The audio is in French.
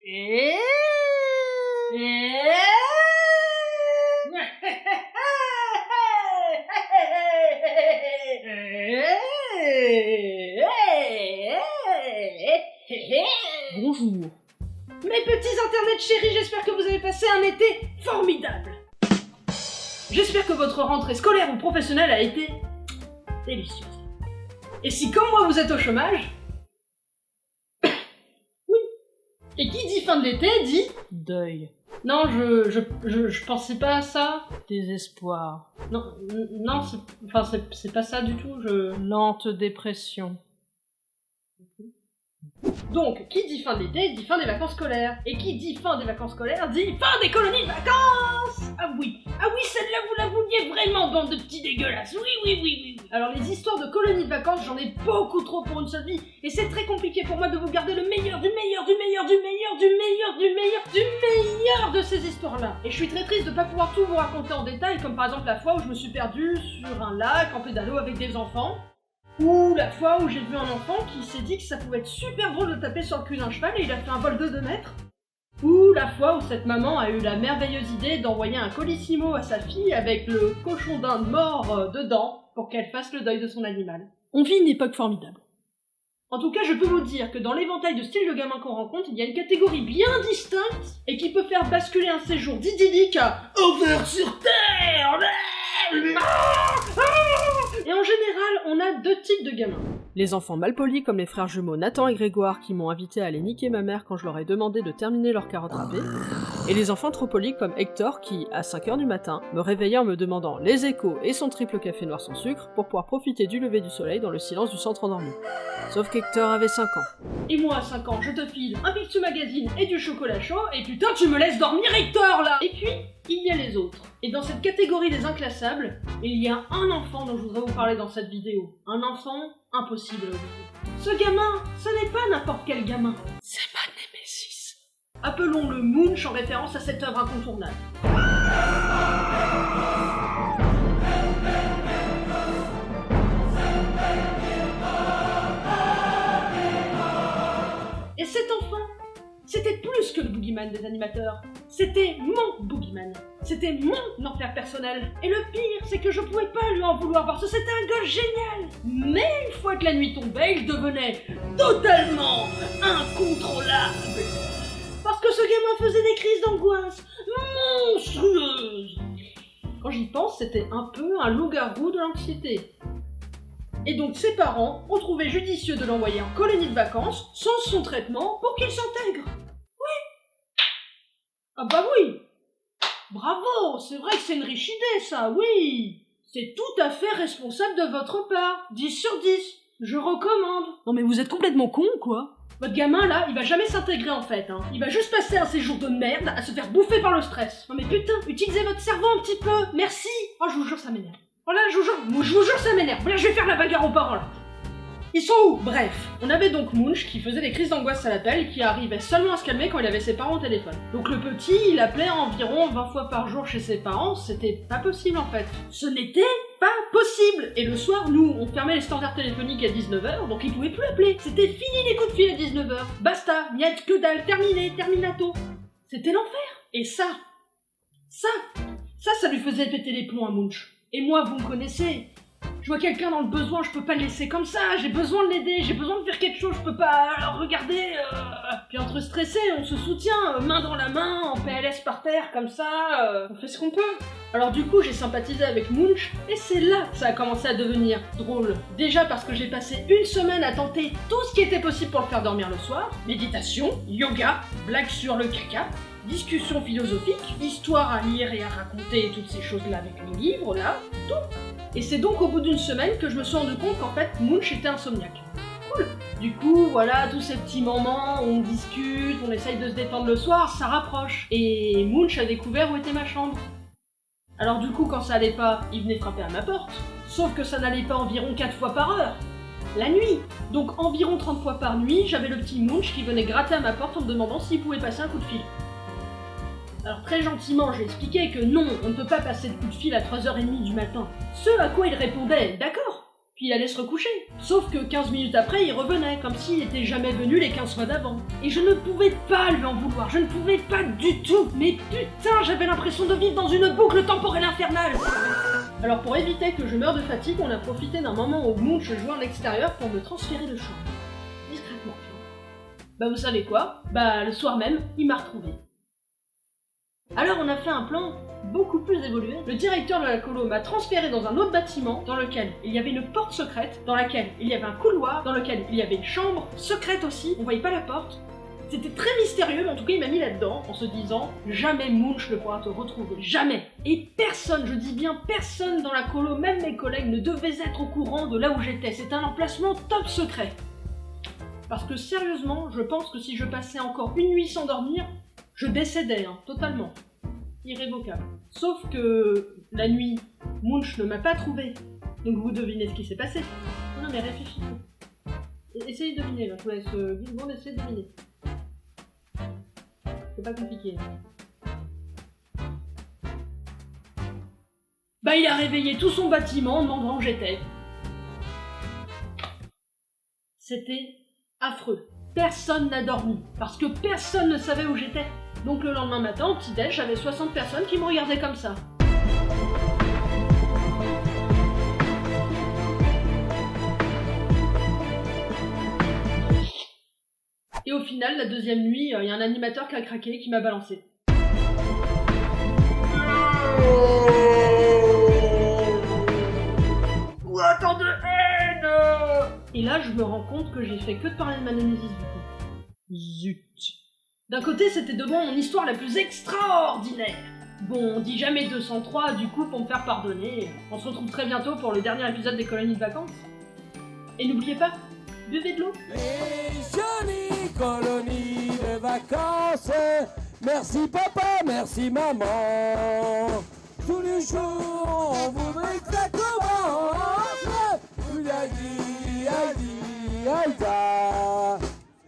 Bonjour. Mes petits internets chéris, j'espère que vous avez passé un été formidable. J'espère que votre rentrée scolaire ou professionnelle a été délicieuse. Et si comme moi vous êtes au chômage, oui. Et qui dit fin de l'été dit Deuil. Non, je pensais pas à ça. Désespoir. Non, c'est pas ça du tout, Lente dépression. Donc, qui dit fin de l'été, dit fin des vacances scolaires. Et qui dit fin des vacances scolaires, dit fin des colonies de vacances. Ah oui, celle-là vous la vouliez vraiment, bande de petits dégueulasses. Oui. Alors les histoires de colonies de vacances, j'en ai beaucoup trop pour une seule vie. Et c'est très compliqué pour moi de vous garder le meilleur de ces histoires-là. Et je suis très triste de pas pouvoir tout vous raconter en détail, comme par exemple la fois où je me suis perdue sur un lac en pédalo avec des enfants. Ou la fois où j'ai vu un enfant qui s'est dit que ça pouvait être super drôle de taper sur le cul d'un cheval et il a fait un vol de 2 mètres. Ou la fois où cette maman a eu la merveilleuse idée d'envoyer un colissimo à sa fille avec le cochon d'Inde mort dedans pour qu'elle fasse le deuil de son animal. On vit une époque formidable. En tout cas, je peux vous dire que dans l'éventail de styles de gamins qu'on rencontre, il y a une catégorie bien distincte et qui peut faire basculer un séjour d'idyllique à Over sur Terre. Et en général, on a 2 types de gamins. Les enfants malpolis comme les frères jumeaux Nathan et Grégoire qui m'ont invité à aller niquer ma mère quand je leur ai demandé de terminer leur carotte râpée, et les enfants trop polis comme Hector qui, à 5h du matin, me réveillait en me demandant les échos et son triple café noir sans sucre pour pouvoir profiter du lever du soleil dans le silence du centre endormi. Sauf qu'Hector avait 5 ans. Et moi à 5 ans, je te file un Picsou Magazine et du chocolat chaud, et putain tu me laisses dormir Hector là. Et puis, il y a les autres. Et dans cette catégorie des inclassables, il y a un enfant dont je voudrais vous parler dans cette vidéo. Un enfant impossible. Ce gamin, ce n'est pas n'importe quel gamin. C'est ma némésis. Appelons-le Munch en référence à cette œuvre incontournable. Et cet enfant, c'était plus que le boogeyman des animateurs. C'était mon boogeyman. C'était mon enfer personnel. Et le pire, c'est que je pouvais pas lui en vouloir parce que c'était un gosse génial. Mais une fois que la nuit tombait, il devenait totalement incontrôlable. Parce que ce gamin faisait des crises d'angoisse monstrueuses. Quand j'y pense, c'était un peu un loup-garou de l'anxiété. Et donc ses parents ont trouvé judicieux de l'envoyer en colonie de vacances sans son traitement pour qu'il s'intègre. Oui. Ah bah oui. Bravo, c'est vrai que c'est une riche idée ça, oui. C'est tout à fait responsable de votre part. 10 sur 10. Je recommande. Non mais vous êtes complètement con quoi. Votre gamin là, il va jamais s'intégrer en fait. Il va juste passer un séjour de merde à se faire bouffer par le stress. Non mais putain, utilisez votre cerveau un petit peu. Merci. Oh je vous jure ça m'énerve. Voilà, je vous jure ça m'énerve. Voilà, je vais faire la bagarre aux parents là. Ils sont où? Bref, on avait donc Munch qui faisait des crises d'angoisse à l'appel et qui arrivait seulement à se calmer quand il avait ses parents au téléphone. Donc le petit, il appelait environ 20 fois par jour chez ses parents, c'était pas possible en fait. Ce n'était pas possible. Et le soir, nous, on fermait les standards téléphoniques à 19h, donc il pouvait plus appeler. C'était fini les coups de fil à 19h. Basta, niet que dalle, terminé, terminato. C'était l'enfer. Et ça lui faisait péter les plombs à Munch. Et moi, vous me connaissez. Je vois quelqu'un dans le besoin, je peux pas le laisser comme ça, j'ai besoin de l'aider, j'ai besoin de faire quelque chose, je peux pas regarder. Puis entre stressés, on se soutient, main dans la main, en PLS par terre, comme ça, on fait ce qu'on peut. Alors du coup, j'ai sympathisé avec Munch, et c'est là que ça a commencé à devenir drôle. Déjà parce que j'ai passé une semaine à tenter tout ce qui était possible pour le faire dormir le soir. Méditation, yoga, blagues sur le caca, discussion philosophique, histoire à lire et à raconter, toutes ces choses-là avec les livres, là, tout. Et c'est donc au bout d'une semaine que je me suis rendu compte qu'en fait, Munch était insomniaque. Cool. Du coup, voilà, tous ces petits moments, on discute, on essaye de se détendre le soir, ça rapproche. Et Munch a découvert où était ma chambre. Alors du coup, quand ça allait pas, il venait frapper à ma porte. Sauf que ça n'allait pas environ 4 fois par heure. La nuit. Donc environ 30 fois par nuit, j'avais le petit Munch qui venait gratter à ma porte en me demandant s'il pouvait passer un coup de fil. Alors très gentiment, je lui expliquais que non, on ne peut pas passer de coup de fil à 3h30 du matin. Ce à quoi il répondait « D'accord ». puis il allait se recoucher. Sauf que 15 minutes après, il revenait, comme s'il était jamais venu les 15 fois d'avant. Et je ne pouvais pas lui en vouloir, je ne pouvais pas du tout. Mais putain, j'avais l'impression de vivre dans une boucle temporelle infernale. Alors pour éviter que je meure de fatigue, on a profité d'un moment où Munch jouait en extérieur pour me transférer de chambre. Discrètement, tu vois. Bah vous savez quoi? Bah le soir même, il m'a retrouvé. Alors on a fait un plan beaucoup plus évolué. Le directeur de la colo m'a transféré dans un autre bâtiment dans lequel il y avait une porte secrète, dans laquelle il y avait un couloir, dans lequel il y avait une chambre secrète aussi, on voyait pas la porte. C'était très mystérieux, mais en tout cas il m'a mis là-dedans en se disant « Jamais Munch ne pourra te retrouver, jamais !» Et personne, je dis bien personne dans la colo, même mes collègues, ne devait être au courant de là où j'étais. C'était un emplacement top secret. Parce que sérieusement, je pense que si je passais encore une nuit sans dormir, je décédais, totalement. Irrévocable. Sauf que la nuit, Munch ne m'a pas trouvé. Donc vous devinez ce qui s'est passé. Non mais réfléchissez. Essayez de deviner, là. Je vous laisse 10 secondes, essayez de deviner. C'est pas compliqué. Bah il a réveillé tout son bâtiment en demandant où j'étais. C'était affreux. Personne n'a dormi, parce que personne ne savait où j'étais. Donc le lendemain matin, au petit-déj, j'avais 60 personnes qui me regardaient comme ça. Et au final, la deuxième nuit, il y a un animateur qui a craqué et qui m'a balancé. Autant de haine! Et là, je me rends compte que j'ai fait que de parler de ma némésis du coup. Zut. D'un côté, c'était de loin mon histoire la plus extraordinaire. Bon, on dit jamais 203, du coup, pour me faire pardonner, on se retrouve très bientôt pour le dernier épisode des colonies de vacances. Et n'oubliez pas, buvez de l'eau. Les jolies colonies de vacances, merci papa, merci maman. Tous les jours, on voudrait que ça commence. Vous a dit,